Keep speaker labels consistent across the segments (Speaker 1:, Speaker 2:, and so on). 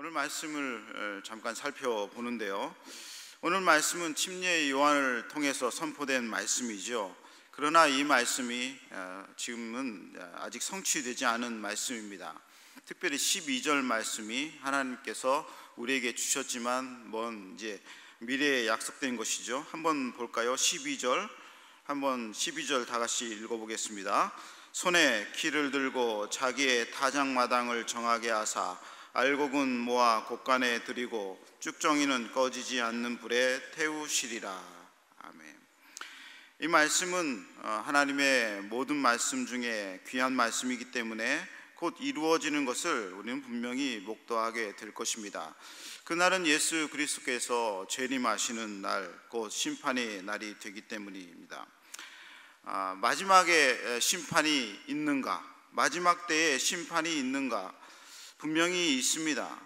Speaker 1: 오늘 말씀을 잠깐 살펴보는데요. 오늘 말씀은 침례 요한을 통해서 선포된 말씀이죠. 그러나 이 말씀이 지금은 아직 성취되지 않은 말씀입니다. 특별히 12절 말씀이 하나님께서 우리에게 주셨지만 먼 이제 미래에 약속된 것이죠. 한번 볼까요? 12절 다 같이 읽어보겠습니다. 손에 키를 들고 자기의 타작마당을 정하게 하사 알곡은 모아 곳간에 들이고 쭉정이는 꺼지지 않는 불에 태우시리라. 아멘. 이 말씀은 하나님의 모든 말씀 중에 귀한 말씀이기 때문에 곧 이루어지는 것을 우리는 분명히 목도하게 될 것입니다. 그날은 예수 그리스도께서 재림하시는 날, 곧 심판의 날이 되기 때문입니다. 마지막에 심판이 있는가? 마지막 때에 심판이 있는가? 분명히 있습니다.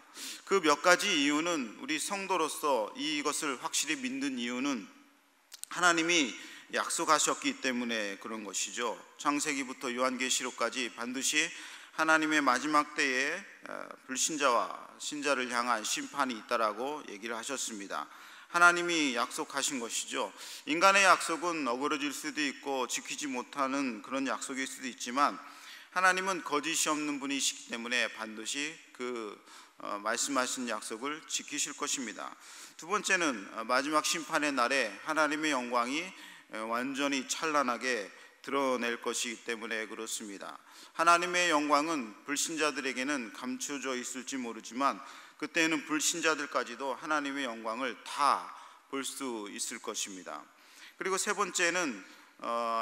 Speaker 1: 그 몇 가지 이유는, 우리 성도로서 이것을 확실히 믿는 이유는 하나님이 약속하셨기 때문에 그런 것이죠. 창세기부터 요한계시록까지 반드시 하나님의 마지막 때에 불신자와 신자를 향한 심판이 있다라고 얘기를 하셨습니다. 하나님이 약속하신 것이죠. 인간의 약속은 어그러질 수도 있고 지키지 못하는 그런 약속일 수도 있지만 하나님은 거짓이 없는 분이시기 때문에 반드시 그 말씀하신 약속을 지키실 것입니다. 두 번째는 마지막 심판의 날에 하나님의 영광이 완전히 찬란하게 드러낼 것이기 때문에 그렇습니다. 하나님의 영광은 불신자들에게는 감춰져 있을지 모르지만 그때는 불신자들까지도 하나님의 영광을 다 볼 수 있을 것입니다. 그리고 세 번째는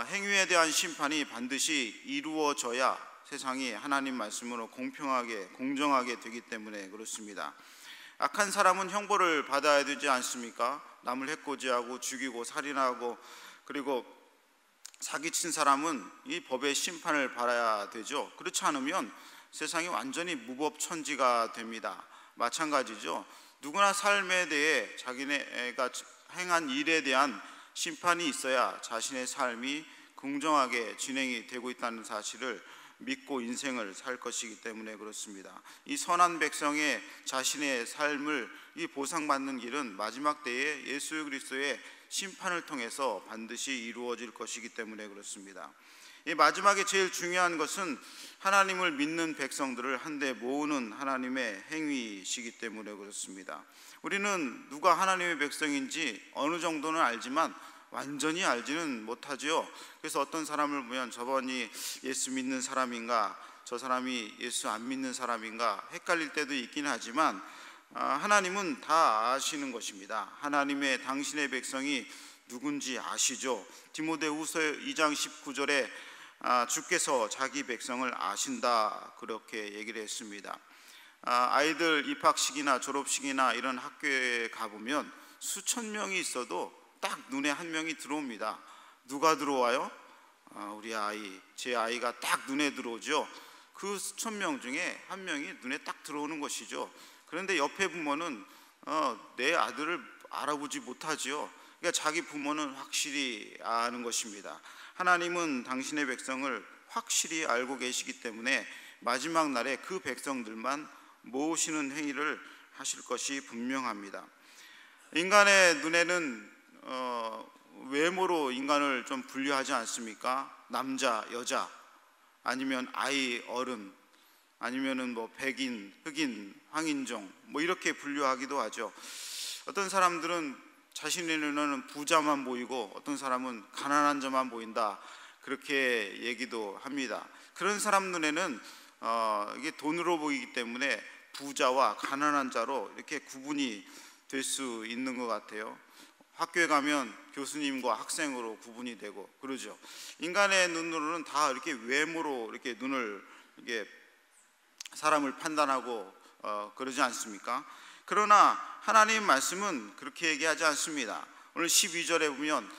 Speaker 1: 행위에 대한 심판이 반드시 이루어져야 세상이 하나님 말씀으로 공평하게 공정하게 되기 때문에 그렇습니다. 악한 사람은 형벌을 받아야 되지 않습니까? 남을 해코지하고 죽이고 살인하고 그리고 사기친 사람은 이 법의 심판을 받아야 되죠. 그렇지 않으면 세상이 완전히 무법천지가 됩니다. 마찬가지죠. 누구나 삶에 대해 자기네가 행한 일에 대한 심판이 있어야 자신의 삶이 공정하게 진행이 되고 있다는 사실을 믿고 인생을 살 것이기 때문에 그렇습니다. 이 선한 백성의 자신의 삶을 이 보상받는 길은 마지막 때에 예수 그리스도의 심판을 통해서 반드시 이루어질 것이기 때문에 그렇습니다. 이 마지막에 제일 중요한 것은 하나님을 믿는 백성들을 한데 모으는 하나님의 행위이시기 때문에 그렇습니다. 우리는 누가 하나님의 백성인지 어느 정도는 알지만 완전히 알지는 못하죠. 그래서 어떤 사람을 보면 저번이 예수 믿는 사람인가, 저 사람이 예수 안 믿는 사람인가 헷갈릴 때도 있긴 하지만 하나님은 다 아시는 것입니다. 하나님의 당신의 백성이 누군지 아시죠. 디모데후서 2장 19절에 주께서 자기 백성을 아신다 그렇게 얘기를 했습니다. 아이들 입학식이나 졸업식이나 이런 학교에 가보면 수천 명이 있어도 딱 눈에 한 명이 들어옵니다. 누가 들어와요? 우리 아이, 제 아이가 딱 눈에 들어오죠. 그 수천 명 중에 한 명이 눈에 딱 들어오는 것이죠. 그런데 옆에 부모는 내 아들을 알아보지 못하지요. 그러니까 자기 부모는 확실히 아는 것입니다. 하나님은 당신의 백성을 확실히 알고 계시기 때문에 마지막 날에 그 백성들만 모으시는 행위를 하실 것이 분명합니다. 인간의 눈에는 외모로 인간을 좀 분류하지 않습니까? 남자, 여자, 아니면 아이, 어른, 아니면은 뭐 백인, 흑인, 황인종 뭐 이렇게 분류하기도 하죠. 어떤 사람들은 자신의 눈에는 부자만 보이고 어떤 사람은 가난한 자만 보인다 그렇게 얘기도 합니다. 그런 사람 눈에는 이게 돈으로 보이기 때문에 부자와 가난한 자로 이렇게 구분이 될 수 있는 것 같아요. 학교에 가면 교수님과 학생으로 구분이 되고 그러죠. 인간의 눈으로는 다 이렇게 외모로 이렇게 눈을 이렇게 사람을 판단하고 그러지 않습니까? 그러나 하나님 말씀은 그렇게 얘기하지 않습니다. 오늘 12절에 보면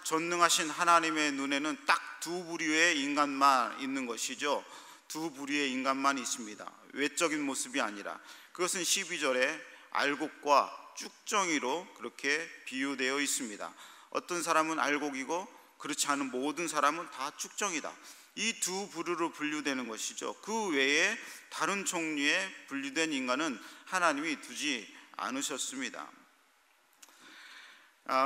Speaker 1: 전능하신 하나님의 눈에는 딱 두 부류의 인간만 있는 것이죠. 두 부류의 인간만 있습니다. 외적인 모습이 아니라. 그것은 12절에 알곡과 쭉정이로 그렇게 비유되어 있습니다. 어떤 사람은 알곡이고 그렇지 않은 모든 사람은 다 쭉정이다. 이 두 부류로 분류되는 것이죠. 그 외에 다른 종류의 분류된 인간은 하나님이 두지 않으셨습니다.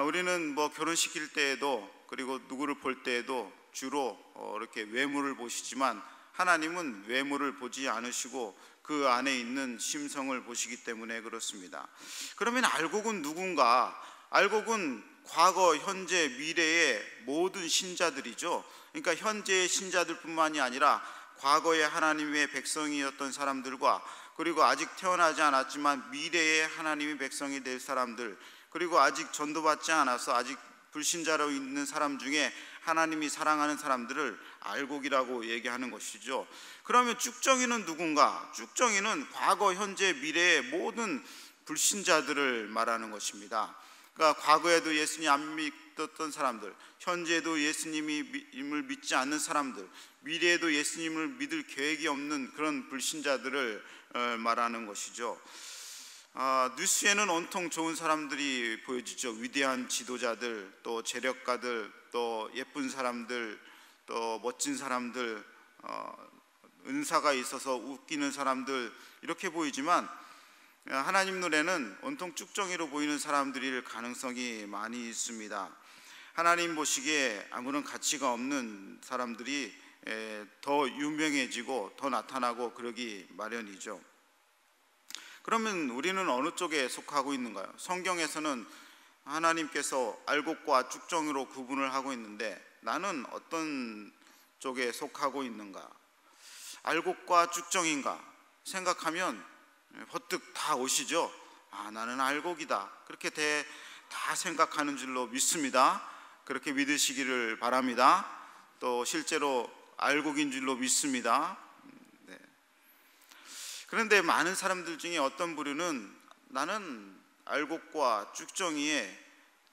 Speaker 1: 우리는 뭐 결혼시킬 때에도 그리고 누구를 볼 때에도 주로 이렇게 외모를 보시지만 하나님은 외모를 보지 않으시고 그 안에 있는 심성을 보시기 때문에 그렇습니다. 그러면 알곡은 누군가? 알곡은 과거, 현재, 미래의 모든 신자들이죠. 그러니까 현재의 신자들뿐만이 아니라 과거의 하나님의 백성이었던 사람들과 그리고 아직 태어나지 않았지만 미래의 하나님의 백성이 될 사람들, 그리고 아직 전도받지 않아서 아직 불신자로 있는 사람 중에 하나님이 사랑하는 사람들을 알곡이라고 얘기하는 것이죠. 그러면 쭉정이는 누군가? 쭉정이는 과거, 현재, 미래의 모든 불신자들을 말하는 것입니다. 그러니까 과거에도 예수님 안 믿었던 사람들, 현재에도 예수님을 믿지 않는 사람들, 미래에도 예수님을 믿을 계획이 없는 그런 불신자들을 말하는 것이죠. 뉴스에는 온통 좋은 사람들이 보여지죠. 위대한 지도자들, 또 재력가들, 또 예쁜 사람들, 또 멋진 사람들, 은사가 있어서 웃기는 사람들, 이렇게 보이지만 하나님 눈에는 온통 쭉정이로 보이는 사람들일 가능성이 많이 있습니다. 하나님 보시기에 아무런 가치가 없는 사람들이 더 유명해지고 더 나타나고 그러기 마련이죠. 그러면 우리는 어느 쪽에 속하고 있는가요? 성경에서는 하나님께서 알곡과 쭉정이로 구분을 하고 있는데 나는 어떤 쪽에 속하고 있는가? 알곡과 쭉정인가 생각하면 버뜩 다 오시죠. 나는 알곡이다, 그렇게 다 생각하는 줄로 믿습니다. 그렇게 믿으시기를 바랍니다. 또 실제로 알곡인 줄로 믿습니다. 그런데 많은 사람들 중에 어떤 부류는 나는 알곡과 쭉정이의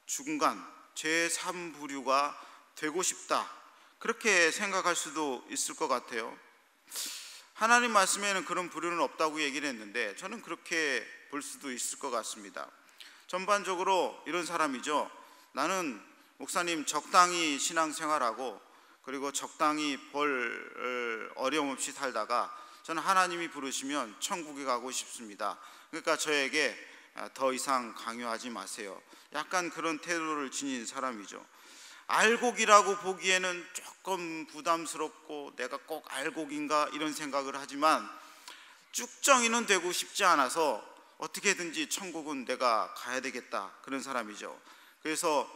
Speaker 1: 중간 제3부류가 되고 싶다, 그렇게 생각할 수도 있을 것 같아요. 하나님 말씀에는 그런 부류는 없다고 얘기를 했는데 저는 그렇게 볼 수도 있을 것 같습니다. 전반적으로 이런 사람이죠. 나는 목사님 적당히 신앙생활하고 그리고 적당히 벌 어려움 없이 살다가 저는 하나님이 부르시면 천국에 가고 싶습니다. 그러니까 저에게 더 이상 강요하지 마세요. 약간 그런 태도를 지닌 사람이죠. 알곡이라고 보기에는 조금 부담스럽고 내가 꼭 알곡인가 이런 생각을 하지만 쭉정이는 되고 싶지 않아서 어떻게든지 천국은 내가 가야 되겠다, 그런 사람이죠. 그래서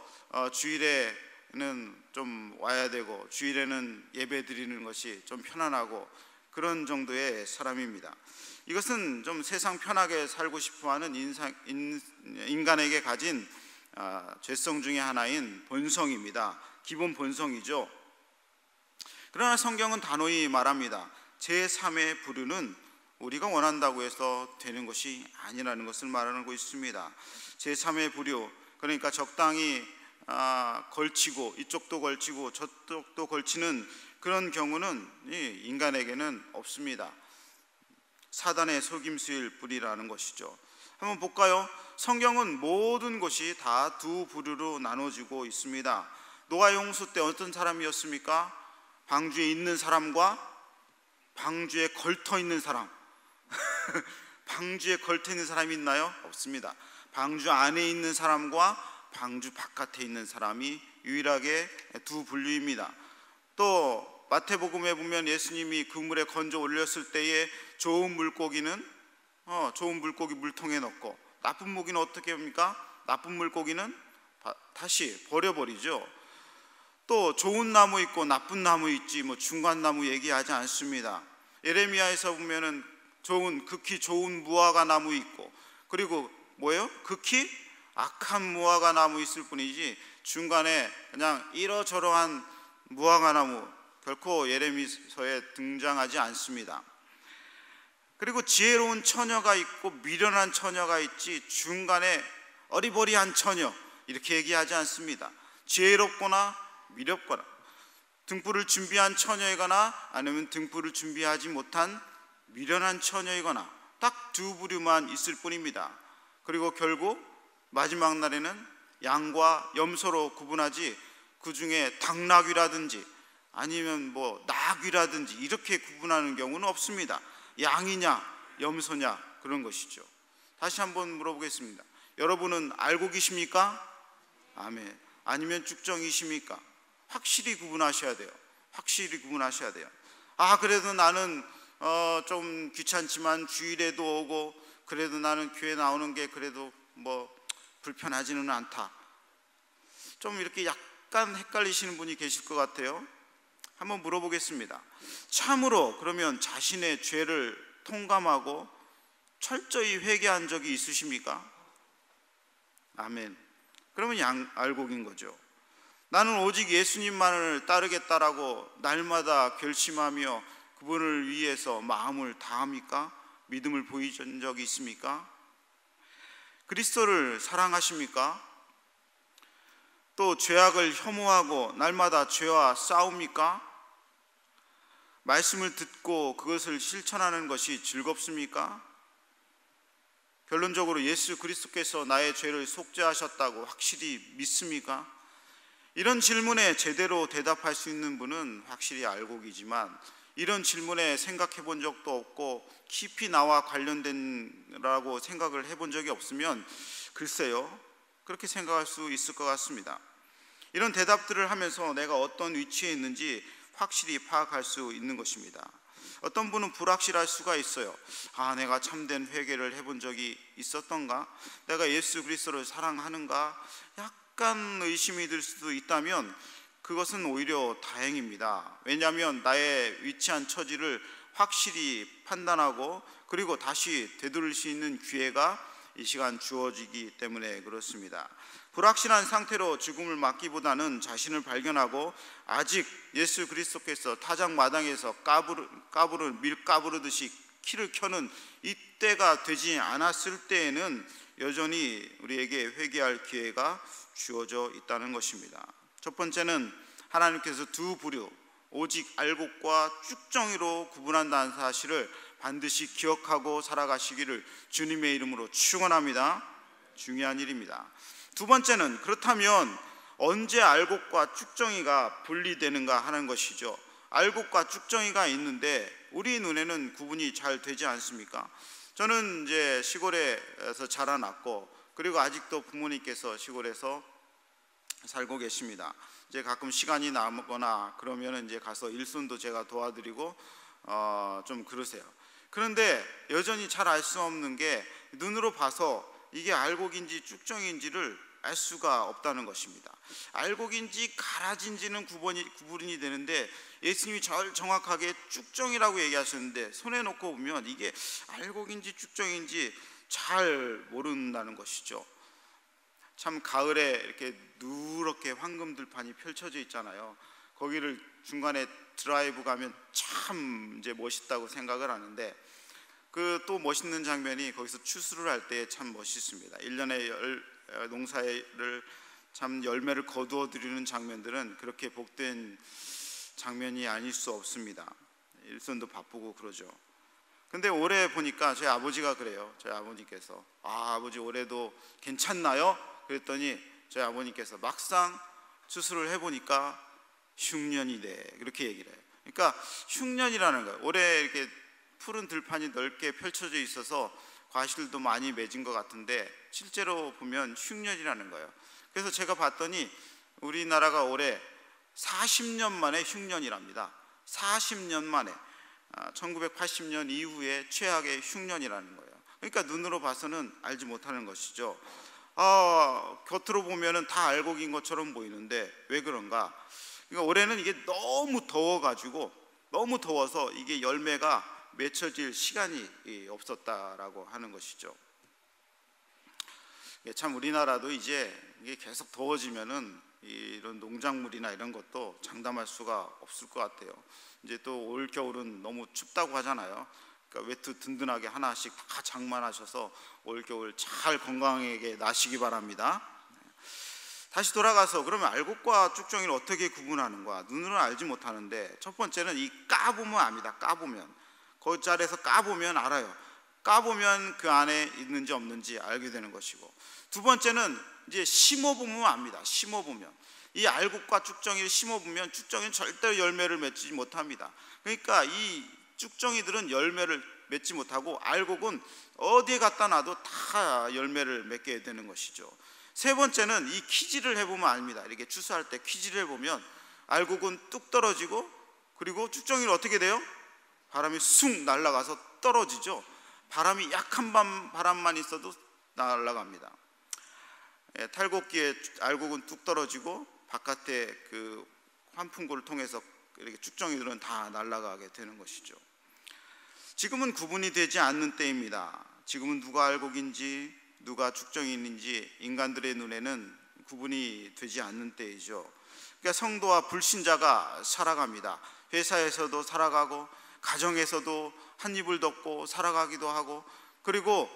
Speaker 1: 주일에는 좀 와야 되고 주일에는 예배 드리는 것이 좀 편안하고 그런 정도의 사람입니다. 이것은 좀 세상 편하게 살고 싶어하는 인간에게 가진 죄성 중에 하나인 본성입니다. 기본 본성이죠. 그러나 성경은 단호히 말합니다. 제3의 부류는 우리가 원한다고 해서 되는 것이 아니라는 것을 말하고 있습니다. 제3의 부류, 그러니까 적당히 걸치고 이쪽도 걸치고 저쪽도 걸치는 그런 경우는 인간에게는 없습니다. 사단의 속임수일 뿐이라는 것이죠. 한번 볼까요? 성경은 모든 것이 다 두 부류로 나눠지고 있습니다. 노아 홍수 때 어떤 사람이었습니까? 방주에 있는 사람과 방주에 걸터 있는 사람. 방주에 걸터 있는 사람이 있나요? 없습니다. 방주 안에 있는 사람과 방주 바깥에 있는 사람이 유일하게 두 분류입니다. 또 마태복음에 보면 예수님이 그물에 건져 올렸을 때에 좋은 물고기는 좋은 물고기 물통에 넣고 나쁜 물고기는 어떻게 합니까? 나쁜 물고기는 다시 버려버리죠. 또 좋은 나무 있고 나쁜 나무 있지 뭐 중간 나무 얘기하지 않습니다. 예레미야에서 보면은 극히 좋은 무화과 나무 있고 그리고 뭐예요? 극히 악한 무화과 나무 있을 뿐이지 중간에 그냥 이러저러한 무화과 나무 결코 예레미서에 등장하지 않습니다. 그리고 지혜로운 처녀가 있고 미련한 처녀가 있지 중간에 어리버리한 처녀 이렇게 얘기하지 않습니다. 지혜롭거나 미렵거나 등불을 준비한 처녀이거나 아니면 등불을 준비하지 못한 미련한 처녀이거나 딱 두 부류만 있을 뿐입니다. 그리고 결국 마지막 날에는 양과 염소로 구분하지 그 중에 당나귀라든지 아니면 뭐 나귀라든지 이렇게 구분하는 경우는 없습니다. 양이냐 염소냐 그런 것이죠. 다시 한번 물어보겠습니다. 여러분은 알고 계십니까? 아멘. 아니면 쭉정이십니까? 확실히 구분하셔야 돼요. 확실히 구분하셔야 돼요. 그래도 나는 좀 귀찮지만 주일에도 오고, 그래도 나는 교회 나오는 게 그래도 뭐 불편하지는 않다. 좀 이렇게 약간 헷갈리시는 분이 계실 것 같아요. 한번 물어보겠습니다. 참으로 그러면 자신의 죄를 통감하고 철저히 회개한 적이 있으십니까? 아멘. 그러면 알곡인 거죠. 나는 오직 예수님만을 따르겠다라고 날마다 결심하며 그분을 위해서 마음을 다합니까? 믿음을 보이신 적이 있습니까? 그리스도를 사랑하십니까? 또 죄악을 혐오하고 날마다 죄와 싸웁니까? 말씀을 듣고 그것을 실천하는 것이 즐겁습니까? 결론적으로 예수 그리스도께서 나의 죄를 속죄하셨다고 확실히 믿습니까? 이런 질문에 제대로 대답할 수 있는 분은 확실히 알곡이지만, 이런 질문에 생각해 본 적도 없고 깊이 나와 관련된라고 생각을 해본 적이 없으면 글쎄요, 그렇게 생각할 수 있을 것 같습니다. 이런 대답들을 하면서 내가 어떤 위치에 있는지 확실히 파악할 수 있는 것입니다. 어떤 분은 불확실할 수가 있어요. 내가 참된 회개를 해본 적이 있었던가? 내가 예수 그리스도를 사랑하는가? 약간 의심이 들 수도 있다면 그것은 오히려 다행입니다. 왜냐하면 나의 위치한 처지를 확실히 판단하고 그리고 다시 되돌릴 수 있는 기회가 이 시간 주어지기 때문에 그렇습니다. 불확실한 상태로 죽음을 맞기보다는 자신을 발견하고 아직 예수 그리스도께서 타작마당에서 밀 까부르듯이 키를 켜는 이때가 되지 않았을 때에는 여전히 우리에게 회개할 기회가 주어져 있다는 것입니다. 첫 번째는 하나님께서 두 부류, 오직 알곡과 쭉정이로 구분한다는 사실을 반드시 기억하고 살아가시기를 주님의 이름으로 축원합니다. 중요한 일입니다. 두 번째는, 그렇다면 언제 알곡과 쭉정이가 분리되는가 하는 것이죠. 알곡과 쭉정이가 있는데 우리 눈에는 구분이 잘 되지 않습니까? 저는 이제 시골에서 자라났고, 그리고 아직도 부모님께서 시골에서 살고 계십니다. 이제 가끔 시간이 남거나 그러면 이제 가서 일손도 제가 도와드리고 좀 그러세요. 그런데 여전히 잘 알 수 없는 게, 눈으로 봐서 이게 알곡인지 쭉정인지를 알 수가 없다는 것입니다. 알곡인지 가라진지는 구분이 되는데, 예수님이 정확하게 쭉정이라고 얘기하셨는데 손에 놓고 보면 이게 알곡인지 쭉정인지 잘 모른다는 것이죠. 참 가을에 이렇게 누렇게 황금 들판이 펼쳐져 있잖아요. 거기를 중간에 드라이브 가면 참 이제 멋있다고 생각을 하는데, 그 또 멋있는 장면이 거기서 추수를 할 때 참 멋있습니다. 1년의 농사를 참 열매를 거두어 드리는 장면들은 그렇게 복된 장면이 아닐 수 없습니다. 일손도 바쁘고 그러죠. 근데 올해 보니까 저희 아버지가 그래요. 저희 아버님께서 아버지 올해도 괜찮나요? 그랬더니 저희 아버님께서 막상 추수를 해보니까 흉년이네, 그렇게 얘기를 해요. 그러니까 흉년이라는 거예요. 올해 이렇게 푸른 들판이 넓게 펼쳐져 있어서 과실도 많이 맺은 것 같은데 실제로 보면 흉년이라는 거예요. 그래서 제가 봤더니 우리나라가 올해 40년 만에 흉년이랍니다. 40년 만에 1980년 이후에 최악의 흉년이라는 거예요. 그러니까 눈으로 봐서는 알지 못하는 것이죠. 겉으로 보면은 다 알곡인 것처럼 보이는데 왜 그런가? 그러니까 올해는 이게 너무 더워가지고, 너무 더워서 이게 열매가 맺혀질 시간이 없었다라고 하는 것이죠. 참 우리나라도 이제 이게 계속 더워지면은 이런 농작물이나 이런 것도 장담할 수가 없을 것 같아요. 이제 또 올 겨울은 너무 춥다고 하잖아요. 그러니까 외투 든든하게 하나씩 다 장만하셔서 올 겨울 잘 건강하게 나시기 바랍니다. 다시 돌아가서 그러면 알곡과 쭉정이를 어떻게 구분하는가? 눈으로는 알지 못하는데, 첫 번째는 이 까보면 압니다. 까보면, 그 자리에서 까보면 알아요. 까보면 그 안에 있는지 없는지 알게 되는 것이고, 두 번째는 이제 심어보면 압니다. 심어보면 이 알곡과 쭉정이를 심어보면 쭉정이는 절대로 열매를 맺지 못합니다. 그러니까 이 쭉정이들은 열매를 맺지 못하고 알곡은 어디에 갖다 놔도 다 열매를 맺게 되는 것이죠. 세 번째는 이 키질을 해보면 압니다. 이렇게 추수할 때 키질을 해보면 알곡은 뚝 떨어지고, 그리고 쭉정이는 어떻게 돼요? 바람이 숭 날아가서 떨어지죠. 바람이 약한 바람만 있어도 날아갑니다. 탈곡기에 알곡은 뚝 떨어지고 바깥에 그 환풍구를 통해서 이렇게 쭉정이들은 다 날아가게 되는 것이죠. 지금은 구분이 되지 않는 때입니다. 지금은 누가 알곡인지 누가 쭉정이인지 인간들의 눈에는 구분이 되지 않는 때이죠. 그러니까 성도와 불신자가 살아갑니다. 회사에서도 살아가고 가정에서도 한 입을 덮고 살아가기도 하고, 그리고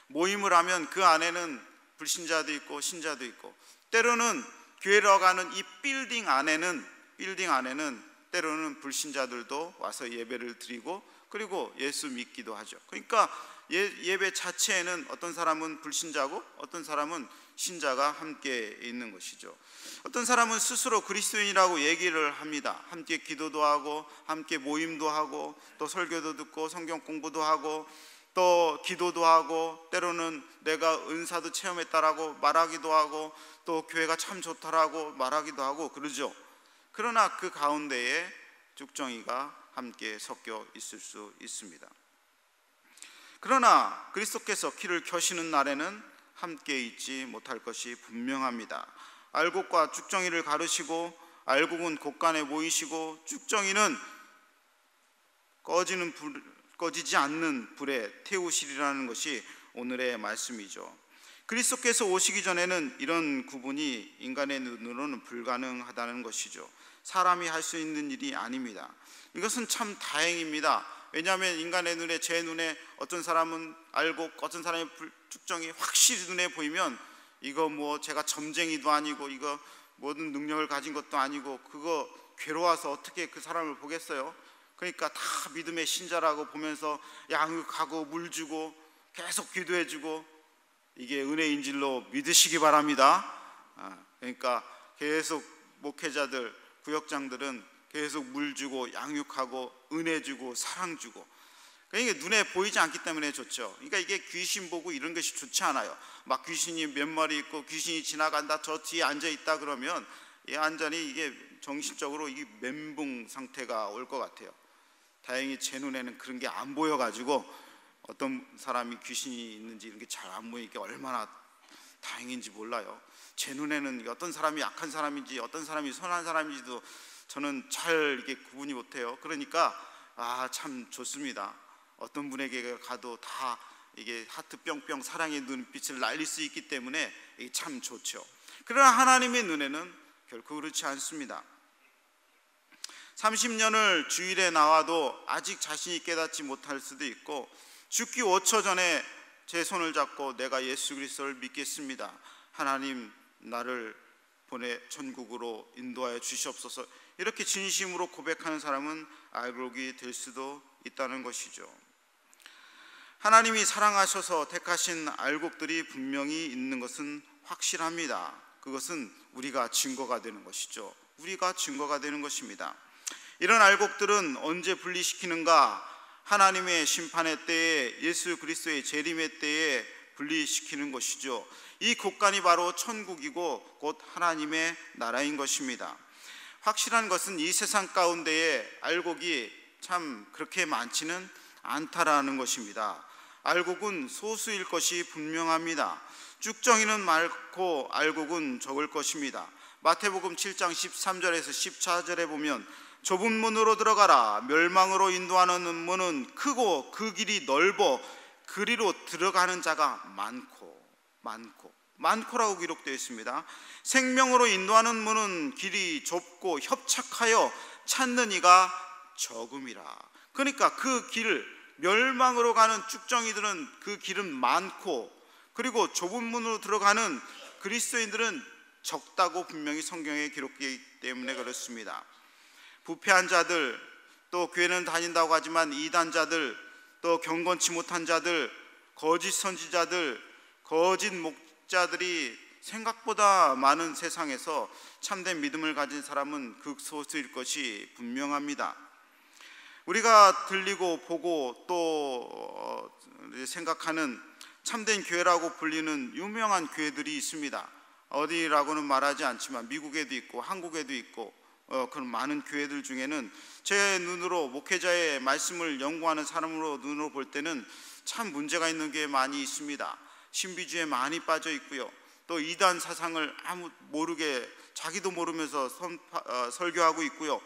Speaker 1: 모임을 하면 그 안에는 불신자도 있고 신자도 있고, 때로는 교회로 가는 이 빌딩 안에는 때로는 불신자들도 와서 예배를 드리고, 그리고 예수 믿기도 하죠. 그러니까 예배 자체에는 어떤 사람은 불신자고 어떤 사람은 신자가 함께 있는 것이죠. 어떤 사람은 스스로 그리스도인이라고 얘기를 합니다. 함께 기도도 하고 함께 모임도 하고 또 설교도 듣고 성경 공부도 하고 또 기도도 하고, 때로는 내가 은사도 체험했다라고 말하기도 하고 또 교회가 참 좋다라고 말하기도 하고 그러죠. 그러나 그 가운데에 쭉정이가 함께 섞여 있을 수 있습니다. 그러나 그리스도께서 키를 켜시는 날에는 함께 있지 못할 것이 분명합니다. 알곡과 쭉정이를 가르시고 알곡은 곳간에 모이시고 쭉정이는 꺼지지 않는 불에 태우시리라는 것이 오늘의 말씀이죠. 그리스도께서 오시기 전에는 이런 구분이 인간의 눈으로는 불가능하다는 것이죠. 사람이 할 수 있는 일이 아닙니다. 이것은 참 다행입니다. 왜냐하면 인간의 눈에, 제 눈에 어떤 사람은 알곡, 어떤 사람의 쭉정이 확실히 눈에 보이면 이거 뭐 제가 점쟁이도 아니고 이거 모든 능력을 가진 것도 아니고 그거 괴로워서 어떻게 그 사람을 보겠어요? 그러니까 다 믿음의 신자라고 보면서 양육하고 물 주고 계속 기도해주고, 이게 은혜의 인질로 믿으시기 바랍니다. 그러니까 계속 목회자들, 구역장들은 계속 물 주고 양육하고 은혜 주고 사랑 주고, 그러니까 눈에 보이지 않기 때문에 좋죠. 그러니까 이게 귀신 보고 이런 것이 좋지 않아요. 막 귀신이 몇 마리 있고 귀신이 지나간다, 저 뒤에 앉아 있다 그러면 완전히 이게 정신적으로 이 멘붕 상태가 올 것 같아요. 다행히 제 눈에는 그런 게 안 보여가지고 어떤 사람이 귀신이 있는지 이런 게 잘 안 보이니까 얼마나 다행인지 몰라요. 제 눈에는 어떤 사람이 악한 사람인지 어떤 사람이 선한 사람인지도 저는 잘 이게 구분이 못해요. 그러니까 참 좋습니다. 어떤 분에게 가도 다 이게 하트 뿅뿅 사랑의 눈빛을 날릴 수 있기 때문에 이게 참 좋죠. 그러나 하나님의 눈에는 결코 그렇지 않습니다. 30년을 주일에 나와도 아직 자신이 깨닫지 못할 수도 있고, 죽기 5초 전에 제 손을 잡고 내가 예수 그리스도를 믿겠습니다, 하나님 나를 보내 천국으로 인도하여 주시옵소서, 이렇게 진심으로 고백하는 사람은 알곡이 될 수도 있다는 것이죠. 하나님이 사랑하셔서 택하신 알곡들이 분명히 있는 것은 확실합니다. 그것은 우리가 증거가 되는 것이죠. 우리가 증거가 되는 것입니다. 이런 알곡들은 언제 분리시키는가? 하나님의 심판의 때에, 예수 그리스도의 재림의 때에 분리시키는 것이죠. 이 곳간이 바로 천국이고 곧 하나님의 나라인 것입니다. 확실한 것은 이 세상 가운데에 알곡이 참 그렇게 많지는 않다라는 것입니다. 알곡은 소수일 것이 분명합니다. 쭉정이는 많고 알곡은 적을 것입니다. 마태복음 7장 13절에서 14절에 보면 좁은 문으로 들어가라, 멸망으로 인도하는 문은 크고 그 길이 넓어 그리로 들어가는 자가 많고라고 기록되어 있습니다. 생명으로 인도하는 문은 길이 좁고 협착하여 찾는 이가 적음이라. 그러니까 그 길을, 멸망으로 가는 쭉정이들은 그 길은 많고, 그리고 좁은 문으로 들어가는 그리스도인들은 적다고 분명히 성경에 기록되기 때문에 그렇습니다. 부패한 자들, 또 교회는 다닌다고 하지만 이단자들, 또 경건치 못한 자들, 거짓 선지자들, 거짓 목자들이 생각보다 많은 세상에서 참된 믿음을 가진 사람은 극소수일 것이 분명합니다. 우리가 들리고 보고 또 생각하는 참된 교회라고 불리는 유명한 교회들이 있습니다. 어디라고는 말하지 않지만 미국에도 있고 한국에도 있고 그런 많은 교회들 중에는 제 눈으로, 목회자의 말씀을 연구하는 사람으로 눈으로 볼 때는 참 문제가 있는 게 많이 있습니다. 신비주의에 많이 빠져 있고요, 또 이단 사상을 아무 모르게 자기도 모르면서 설교하고 있고요,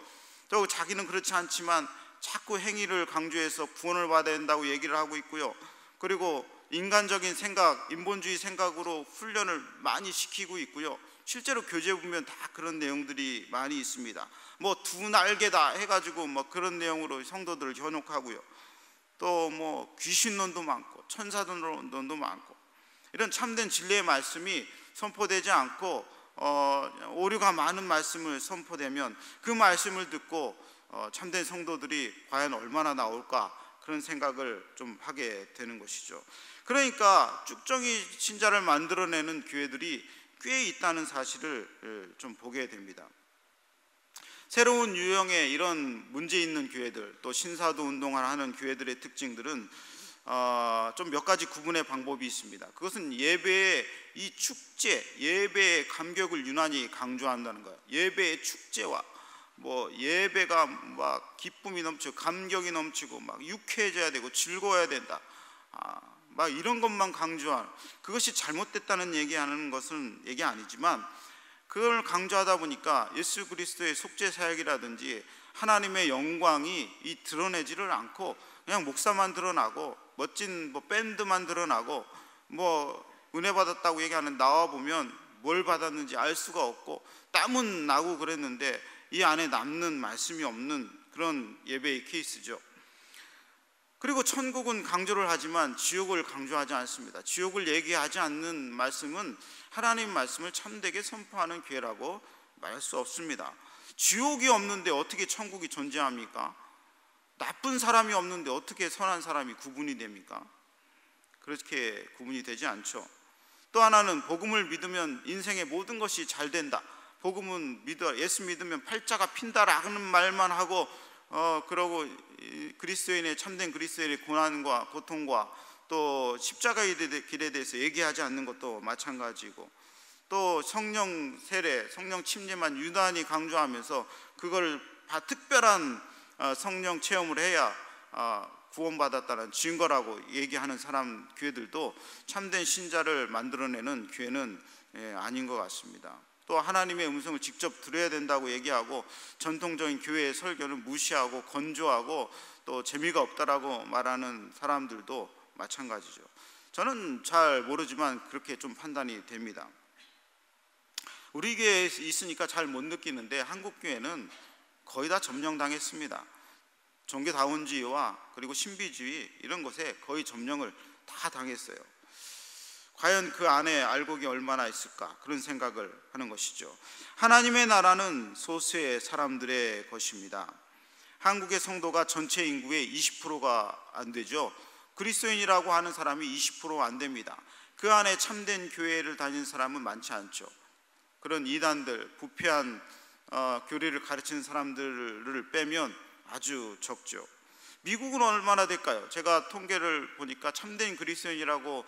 Speaker 1: 또 자기는 그렇지 않지만 자꾸 행위를 강조해서 구원을 받아야 된다고 얘기를 하고 있고요, 그리고 인간적인 생각, 인본주의 생각으로 훈련을 많이 시키고 있고요, 실제로 교재 보면 다 그런 내용들이 많이 있습니다. 뭐 두 날개다 해가지고 뭐 그런 내용으로 성도들을 현혹하고요, 또 뭐 귀신론도 많고 천사론도 많고, 이런 참된 진리의 말씀이 선포되지 않고 오류가 많은 말씀을 선포되면 그 말씀을 듣고 참된 성도들이 과연 얼마나 나올까, 그런 생각을 좀 하게 되는 것이죠. 그러니까 쭉정이 신자를 만들어내는 교회들이 꽤 있다는 사실을 좀 보게 됩니다. 새로운 유형의 이런 문제 있는 교회들, 또 신사도 운동을 하는 교회들의 특징들은 좀 몇 가지 구분의 방법이 있습니다. 그것은 예배의 이 축제, 예배의 감격을 유난히 강조한다는 거예요. 예배의 축제와 뭐 예배가 막 기쁨이 넘치고 감격이 넘치고 막 유쾌해져야 되고 즐거워야 된다, 막 이런 것만 강조하는, 그것이 잘못됐다는 얘기하는 것은 얘기 아니지만, 그걸 강조하다 보니까 예수 그리스도의 속죄 사역이라든지 하나님의 영광이 드러내지를 않고 그냥 목사만 드러나고 멋진 뭐 밴드만 드러나고 뭐 은혜 받았다고 얘기하는 나와 보면 뭘 받았는지 알 수가 없고 땀은 나고 그랬는데 이 안에 남는 말씀이 없는 그런 예배의 케이스죠. 그리고 천국은 강조를 하지만 지옥을 강조하지 않습니다. 지옥을 얘기하지 않는 말씀은 하나님 말씀을 참되게 선포하는 교회라고 말할 수 없습니다. 지옥이 없는데 어떻게 천국이 존재합니까? 나쁜 사람이 없는데 어떻게 선한 사람이 구분이 됩니까? 그렇게 구분이 되지 않죠. 또 하나는 복음을 믿으면 인생의 모든 것이 잘 된다, 복음은 예수 믿으면 팔자가 핀다라는 말만 하고 그러고 그리스도인의, 참된 그리스도인의 고난과 고통과 또 십자가의 길에 대해서 얘기하지 않는 것도 마찬가지고, 또 성령 세례, 성령 침례만 유난히 강조하면서 그걸 특별한 성령 체험을 해야 구원받았다는 증거라고 얘기하는 사람, 교회들도 참된 신자를 만들어내는 교회는 아닌 것 같습니다. 또 하나님의 음성을 직접 들어야 된다고 얘기하고 전통적인 교회의 설교는 무시하고 건조하고 또 재미가 없다라고 말하는 사람들도 마찬가지죠. 저는 잘 모르지만 그렇게 좀 판단이 됩니다. 우리 교회에 있으니까 잘 못 느끼는데 한국 교회는 거의 다 점령당했습니다. 종교다원주의와 그리고 신비주의 이런 것에 거의 점령을 다 당했어요. 과연 그 안에 알곡이 얼마나 있을까, 그런 생각을 하는 것이죠. 하나님의 나라는 소수의 사람들의 것입니다. 한국의 성도가 전체 인구의 20%가 안 되죠. 그리스도인이라고 하는 사람이 20% 안 됩니다. 그 안에 참된 교회를 다니는 사람은 많지 않죠. 그런 이단들, 부패한 교리를 가르치는 사람들을 빼면 아주 적죠. 미국은 얼마나 될까요? 제가 통계를 보니까 참된 그리스도인이라고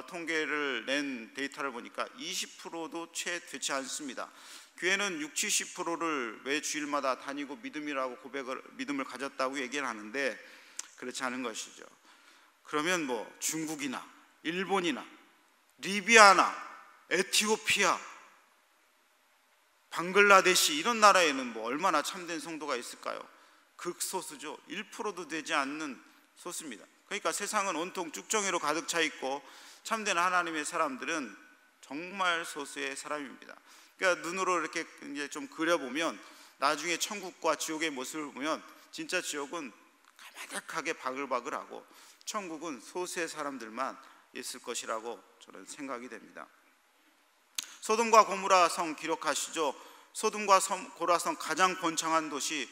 Speaker 1: 통계를 낸 데이터를 보니까 20%도 채 되지 않습니다. 교회는 60, 70%를 매 주일마다 다니고 믿음을 가졌다고 얘기를 하는데 그렇지 않은 것이죠. 그러면 뭐 중국이나 일본이나 리비아나 에티오피아, 방글라데시 이런 나라에는 뭐 얼마나 참된 성도가 있을까요? 극소수죠. 1%도 되지 않는 소수입니다. 그러니까 세상은 온통 쭉정이로 가득 차 있고 참된 하나님의 사람들은 정말 소수의 사람입니다. 그러니까 눈으로 이렇게 이제 좀 그려보면 나중에 천국과 지옥의 모습을 보면 진짜 지옥은 가마득하게 바글바글하고 천국은 소수의 사람들만 있을 것이라고 저는 생각이 됩니다. 소돔과 고모라 성 기록하시죠? 소돔과 고모라 성 가장 번창한 도시,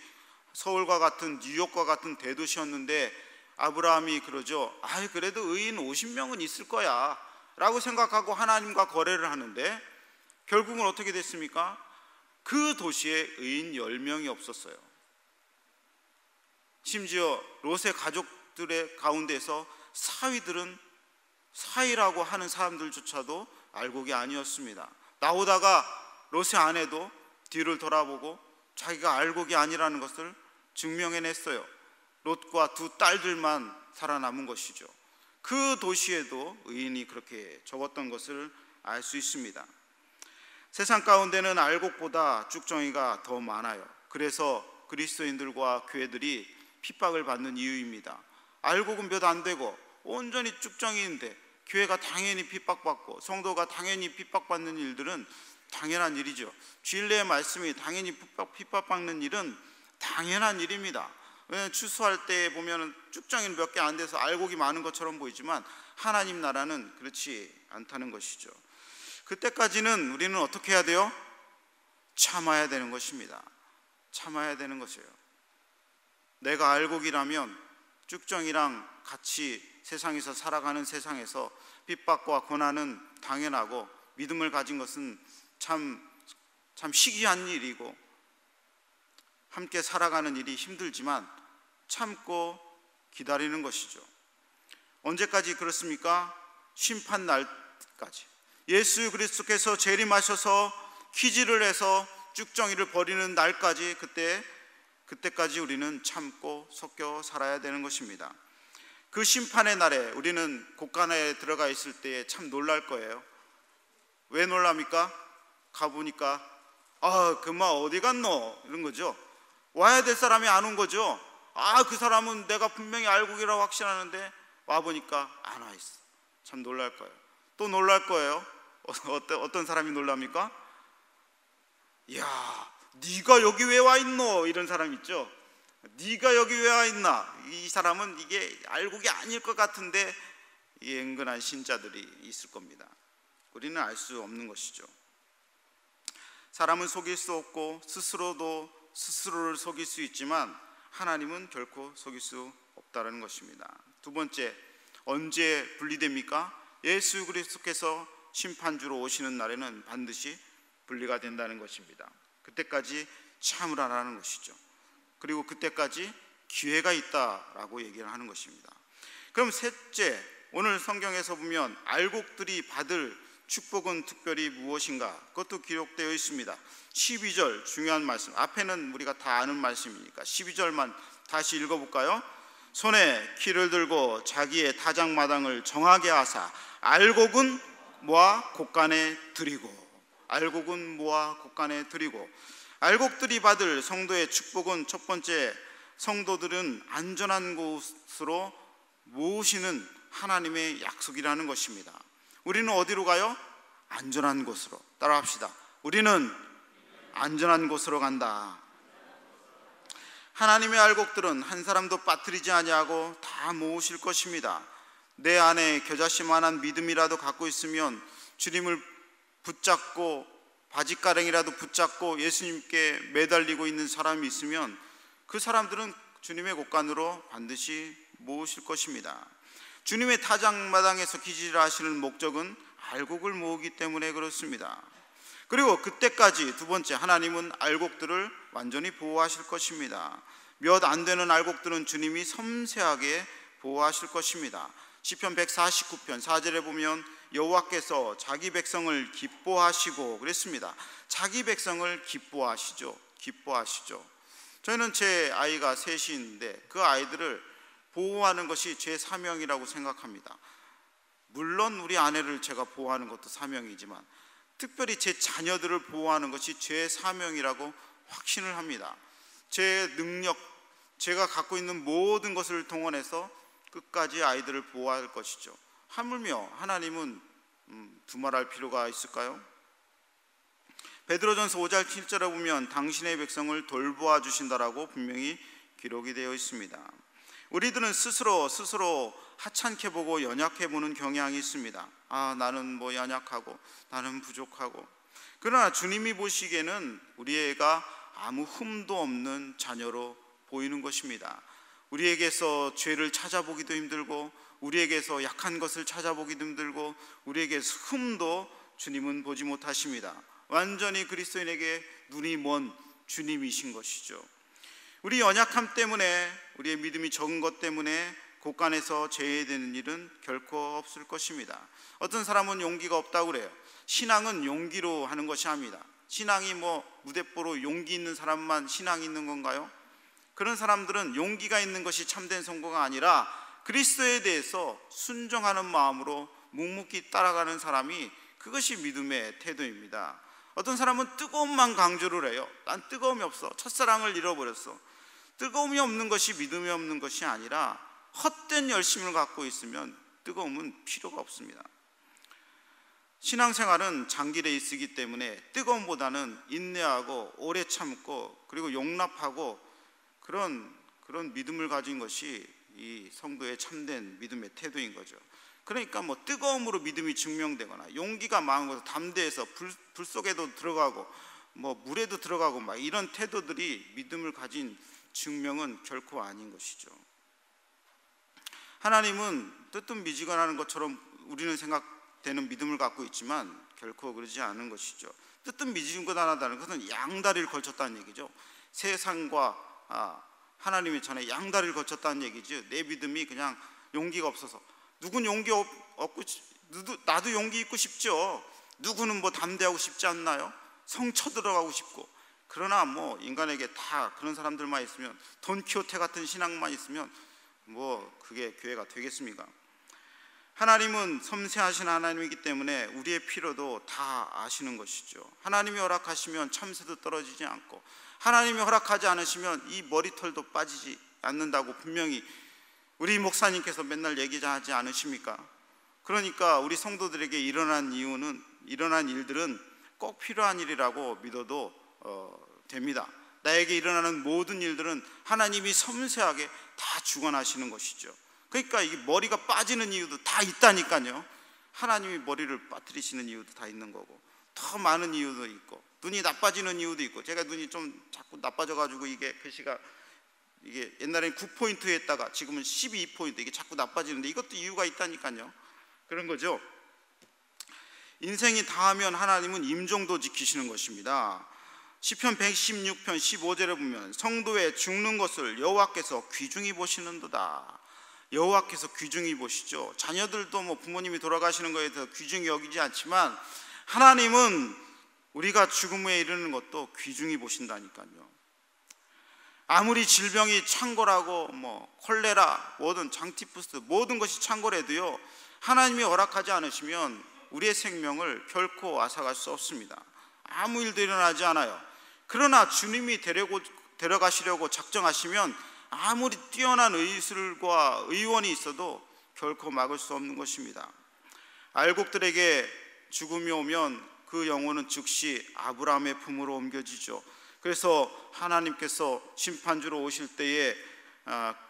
Speaker 1: 서울과 같은 뉴욕과 같은 대도시였는데 아브라함이 그러죠. 그래도 의인 50명은 있을 거야 라고 생각하고 하나님과 거래를 하는데 결국은 어떻게 됐습니까? 그 도시에 의인 10명이 없었어요. 심지어 롯의 가족들의 가운데서 사위라고 하는 사람들조차도 알곡이 아니었습니다. 나오다가 롯의 아내도 뒤를 돌아보고 자기가 알곡이 아니라는 것을 증명해냈어요. 롯과 두 딸들만 살아남은 것이죠. 그 도시에도 의인이 그렇게 적었던 것을 알 수 있습니다. 세상 가운데는 알곡보다 쭉정이가 더 많아요. 그래서 그리스도인들과 교회들이 핍박을 받는 이유입니다. 알곡은 몇 안 되고 온전히 쭉정이인데 교회가 당연히 핍박받고 성도가 당연히 핍박받는 일들은 당연한 일이죠. 주일내의 말씀이 당연히 핍박받는 일은 당연한 일입니다. 왜냐하면 추수할 때 보면 쭉정이는 몇 개 안 돼서 알곡이 많은 것처럼 보이지만 하나님 나라는 그렇지 않다는 것이죠. 그때까지는 우리는 어떻게 해야 돼요? 참아야 되는 것입니다. 참아야 되는 것이에요. 내가 알곡이라면 쭉정이랑 같이 세상에서 살아가는 세상에서 핍박과 고난은 당연하고 믿음을 가진 것은 참 희귀한 일이고 함께 살아가는 일이 힘들지만 참고 기다리는 것이죠. 언제까지 그렇습니까? 심판 날까지. 예수 그리스도께서 재림하셔서 퀴즈를 해서 쭉정이를 버리는 날까지 그때까지 우리는 참고 섞여 살아야 되는 것입니다. 그 심판의 날에 우리는 곳간에 들어가 있을 때에 참 놀랄 거예요. 왜 놀랍니까? 가보니까 그마 어디 갔노? 이런 거죠. 와야 될 사람이 안 온 거죠. 그 사람은 내가 분명히 알곡이라고 확신하는데 와보니까 안 와 있어. 참 놀랄 거예요. 또 놀랄 거예요. 어떤 사람이 놀랍니까? 야, 네가 여기 왜 와 있노? 이런 사람 있죠. 네가 여기 왜 와 있나? 이 사람은 이게 알곡이 아닐 것 같은데 이게 은근한 신자들이 있을 겁니다. 우리는 알 수 없는 것이죠. 사람은 속일 수 없고 스스로도 스스로를 속일 수 있지만 하나님은 결코 속일 수 없다는 것입니다. 두 번째, 언제 분리됩니까? 예수 그리스도께서 심판주로 오시는 날에는 반드시 분리가 된다는 것입니다. 그때까지 참으라는 것이죠. 그리고 그때까지 기회가 있다라고 얘기를 하는 것입니다. 그럼 셋째, 오늘 성경에서 보면 알곡들이 받을 축복은 특별히 무엇인가? 그것도 기록되어 있습니다. 12절 중요한 말씀, 앞에는 우리가 다 아는 말씀이니까 12절만 다시 읽어볼까요? 손에 키를 들고 자기의 타작마당을 정하게 하사 알곡은 모아 곳간에 드리고, 알곡은 모아 곳간에 드리고. 알곡들이 받을 성도의 축복은 첫 번째, 성도들은 안전한 곳으로 모으시는 하나님의 약속이라는 것입니다. 우리는 어디로 가요? 안전한 곳으로. 따라합시다. 우리는 안전한 곳으로 간다. 하나님의 알곡들은 한 사람도 빠뜨리지 아니하고 다 모으실 것입니다. 내 안에 겨자씨만한 믿음이라도 갖고 있으면 주님을 붙잡고 바짓가랭이라도 붙잡고 예수님께 매달리고 있는 사람이 있으면 그 사람들은 주님의 곳간으로 반드시 모으실 것입니다. 주님의 타작마당에서 기지를 하시는 목적은 알곡을 모으기 때문에 그렇습니다. 그리고 그때까지 두 번째, 하나님은 알곡들을 완전히 보호하실 것입니다. 몇 안 되는 알곡들은 주님이 섬세하게 보호하실 것입니다. 시편 149편 4절에 보면 여호와께서 자기 백성을 기뻐하시고 그랬습니다. 자기 백성을 기뻐하시죠. 저희는 제 아이가 셋인데 그 아이들을 보호하는 것이 제 사명이라고 생각합니다. 물론 우리 아내를 제가 보호하는 것도 사명이지만 특별히 제 자녀들을 보호하는 것이 제 사명이라고 확신을 합니다. 제 능력, 제가 갖고 있는 모든 것을 동원해서 끝까지 아이들을 보호할 것이죠. 하물며 하나님은 두말할 필요가 있을까요? 베드로전서 5장 7절에 보면 당신의 백성을 돌보아 주신다라고 분명히 기록이 되어 있습니다. 우리들은 스스로 하찮게 보고 연약해 보는 경향이 있습니다. 나는 연약하고 나는 부족하고. 그러나 주님이 보시기에는 우리 애가 아무 흠도 없는 자녀로 보이는 것입니다. 우리에게서 죄를 찾아보기도 힘들고 우리에게서 약한 것을 찾아보기도 힘들고 우리에게서 흠도 주님은 보지 못하십니다. 완전히 그리스도인에게 눈이 먼 주님이신 것이죠. 우리 연약함 때문에, 우리의 믿음이 적은 것 때문에 곳간에서 제외되는 일은 결코 없을 것입니다. 어떤 사람은 용기가 없다고 그래요. 신앙은 용기로 하는 것이 아닙니다. 신앙이 무대뽀로 용기 있는 사람만 신앙이 있는 건가요? 그런 사람들은 용기가 있는 것이 참된 성공가 아니라 그리스도에 대해서 순종하는 마음으로 묵묵히 따라가는 사람이, 그것이 믿음의 태도입니다. 어떤 사람은 뜨거움만 강조를 해요. 난 뜨거움이 없어, 첫사랑을 잃어버렸어. 뜨거움이 없는 것이 믿음이 없는 것이 아니라 헛된 열심을 갖고 있으면 뜨거움은 필요가 없습니다. 신앙생활은 장기 레이스이기 때문에 뜨거움보다는 인내하고 오래 참고 그리고 용납하고 그런 믿음을 가진 것이 이 성도의 참된 믿음의 태도인 거죠. 그러니까 뜨거움으로 믿음이 증명되거나 용기가 많은 것을 담대해서 불 속에도 들어가고 물에도 들어가고 이런 태도들이 믿음을 가진 증명은 결코 아닌 것이죠. 하나님은 뜨뜻미지근하는 것처럼 우리는 생각되는 믿음을 갖고 있지만 결코 그러지 않은 것이죠. 뜨뜻미지근하다는 것은 양다리를 걸쳤다는 얘기죠. 세상과 하나님의 전에 양다리를 걸쳤다는 얘기죠. 내 믿음이 그냥 용기가 없어서. 누군 용기 없고, 나도 용기 있고 싶죠. 누구는 담대하고 싶지 않나요? 성쳐 들어가고 싶고. 그러나 인간에게 다 그런 사람들만 있으면, 돈키호테 같은 신앙만 있으면 그게 교회가 되겠습니까? 하나님은 섬세하신 하나님이기 때문에 우리의 필요도 다 아시는 것이죠. 하나님이 허락하시면 참새도 떨어지지 않고, 하나님이 허락하지 않으시면 이 머리털도 빠지지 않는다고 분명히 우리 목사님께서 맨날 얘기하지 않으십니까? 그러니까 우리 성도들에게 일어난 일들은 꼭 필요한 일이라고 믿어도 됩니다. 나에게 일어나는 모든 일들은 하나님이 섬세하게 다 주관하시는 것이죠. 그러니까 이 머리가 빠지는 이유도 다 있다니까요. 하나님이 머리를 빠뜨리시는 이유도 다 있는 거고, 더 많은 이유도 있고, 눈이 나빠지는 이유도 있고. 제가 눈이 좀 자꾸 나빠져가지고 이게 글씨가 옛날에는 9포인트 했다가 지금은 12포인트, 이게 자꾸 나빠지는데 이것도 이유가 있다니까요. 그런 거죠. 인생이 다하면 하나님은 임종도 지키시는 것입니다. 시편 116편 15절에 보면 성도의 죽는 것을 여호와께서 귀중히 보시는도다. 여호와께서 귀중히 보시죠. 자녀들도 부모님이 돌아가시는 것에 대해서 귀중히 여기지 않지만 하나님은 우리가 죽음에 이르는 것도 귀중히 보신다니까요. 아무리 질병이 창궐하고 콜레라, 모든 장티푸스, 모든 것이 창궐해도요, 하나님이 허락하지 않으시면 우리의 생명을 결코 앗아갈 수 없습니다. 아무 일도 일어나지 않아요. 그러나 주님이 데려가시려고 작정하시면 아무리 뛰어난 의술과 의원이 있어도 결코 막을 수 없는 것입니다. 알곡들에게 죽음이 오면 그 영혼은 즉시 아브라함의 품으로 옮겨지죠. 그래서 하나님께서 심판주로 오실 때에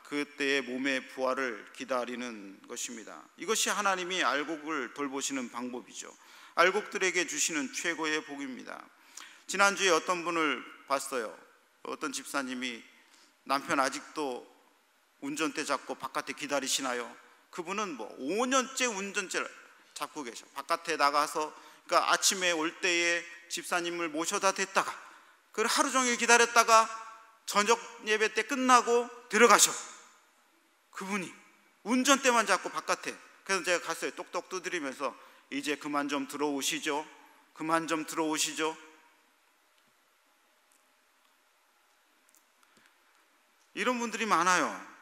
Speaker 1: 그때의 몸의 부활을 기다리는 것입니다. 이것이 하나님이 알곡을 돌보시는 방법이죠. 알곡들에게 주시는 최고의 복입니다. 지난주에 어떤 분을 봤어요. 어떤 집사님이 남편 아직도 운전대 잡고 바깥에 기다리시나요? 그분은 5년째 운전대를 잡고 계셔. 바깥에 나가서, 그러니까 아침에 올 때에 집사님을 모셔다 댔다가 그걸 하루 종일 기다렸다가 저녁 예배 때 끝나고 들어가셔. 그분이 운전대만 잡고 바깥에. 그래서 제가 갔어요. 똑똑 두드리면서 이제 그만 좀 들어오시죠. 그만 좀 들어오시죠. 이런 분들이 많아요.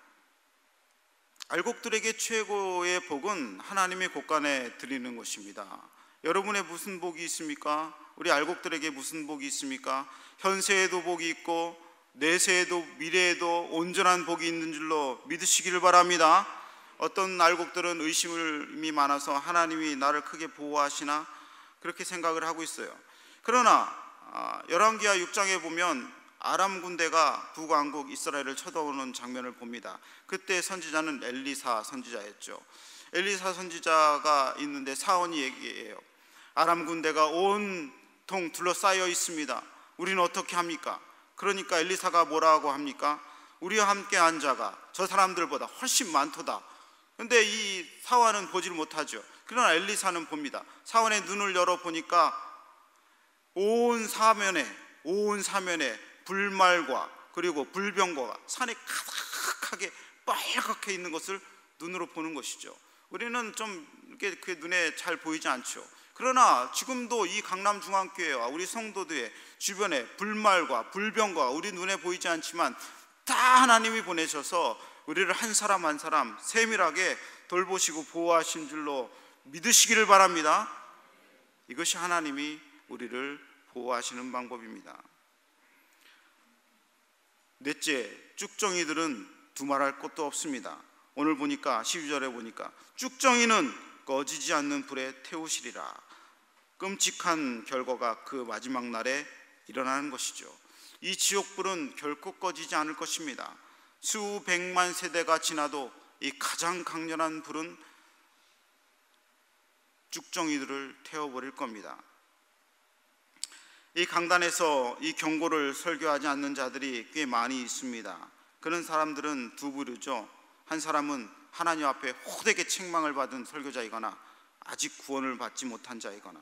Speaker 1: 알곡들에게 최고의 복은 하나님의 곳간에 드리는 것입니다. 여러분의 무슨 복이 있습니까? 우리 알곡들에게 무슨 복이 있습니까? 현세에도 복이 있고 내세에도 미래에도 온전한 복이 있는 줄로 믿으시기를 바랍니다. 어떤 알곡들은 의심이 많아서 하나님이 나를 크게 보호하시나 그렇게 생각을 하고 있어요. 그러나 열왕기하 6장에 보면 아람 군대가 북왕국 이스라엘을 쳐다오는 장면을 봅니다. 그때 선지자는 엘리사 선지자였죠. 엘리사 선지자가 있는데 사원이 얘기해요. 아람 군대가 온통 둘러싸여 있습니다. 우리는 어떻게 합니까? 그러니까 엘리사가 뭐라고 합니까? 우리와 함께 한 자가 저 사람들보다 훨씬 많도다. 그런데 이 사원은 보지를 못하죠. 그러나 엘리사는 봅니다. 사원의 눈을 열어보니까 온 사면에 불말과 그리고 불병거가 산에 가득하게 빨갛게 있는 것을 눈으로 보는 것이죠. 우리는 좀 이렇게 그 눈에 잘 보이지 않죠. 그러나 지금도 이 강남중앙교회와 우리 성도들의 주변에 불말과 불병거가 우리 눈에 보이지 않지만 다 하나님이 보내셔서 우리를 한 사람 한 사람 세밀하게 돌보시고 보호하신 줄로 믿으시기를 바랍니다. 이것이 하나님이 우리를 보호하시는 방법입니다. 넷째, 쭉정이들은 두말할 것도 없습니다. 오늘 보니까 12절에 보니까 쭉정이는 꺼지지 않는 불에 태우시리라. 끔찍한 결과가 그 마지막 날에 일어나는 것이죠. 이 지옥불은 결코 꺼지지 않을 것입니다. 수백만 세대가 지나도 이 가장 강렬한 불은 쭉정이들을 태워버릴 겁니다. 이 강단에서 이 경고를 설교하지 않는 자들이 꽤 많이 있습니다. 그런 사람들은 두 부류죠. 한 사람은 하나님 앞에 호되게 책망을 받은 설교자이거나 아직 구원을 받지 못한 자이거나.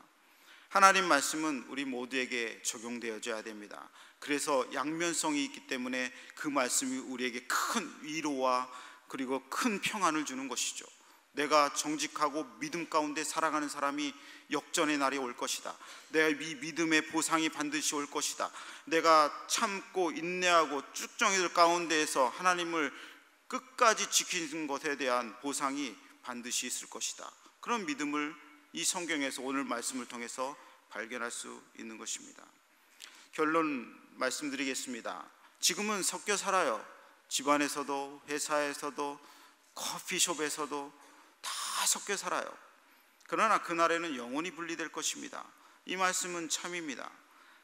Speaker 1: 하나님 말씀은 우리 모두에게 적용되어져야 됩니다. 그래서 양면성이 있기 때문에 그 말씀이 우리에게 큰 위로와 그리고 큰 평안을 주는 것이죠. 내가 정직하고 믿음 가운데 살아가는 사람이 역전의 날이 올 것이다. 내가 이 믿음의 보상이 반드시 올 것이다. 내가 참고 인내하고 쭉정이들 가운데에서 하나님을 끝까지 지키는 것에 대한 보상이 반드시 있을 것이다. 그런 믿음을 이 성경에서 오늘 말씀을 통해서 발견할 수 있는 것입니다. 결론 말씀드리겠습니다. 지금은 섞여 살아요. 집안에서도 회사에서도 커피숍에서도 다 섞여 살아요. 그러나 그날에는 영원히 분리될 것입니다. 이 말씀은 참입니다.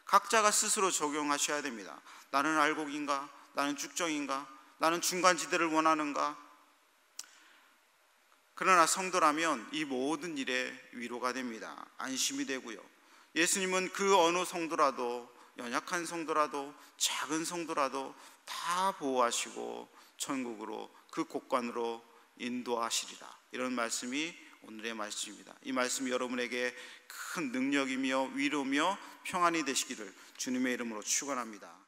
Speaker 1: 각자가 스스로 적용하셔야 됩니다. 나는 알곡인가? 나는 쭉정인가? 나는 중간지대를 원하는가? 그러나 성도라면 이 모든 일에 위로가 됩니다. 안심이 되고요. 예수님은 그 어느 성도라도, 연약한 성도라도 작은 성도라도 다 보호하시고 천국으로 그 곳간으로 인도하시리라. 이런 말씀이 오늘의 말씀입니다. 이 말씀이 여러분에게 큰 능력이며 위로며 평안이 되시기를 주님의 이름으로 축원합니다.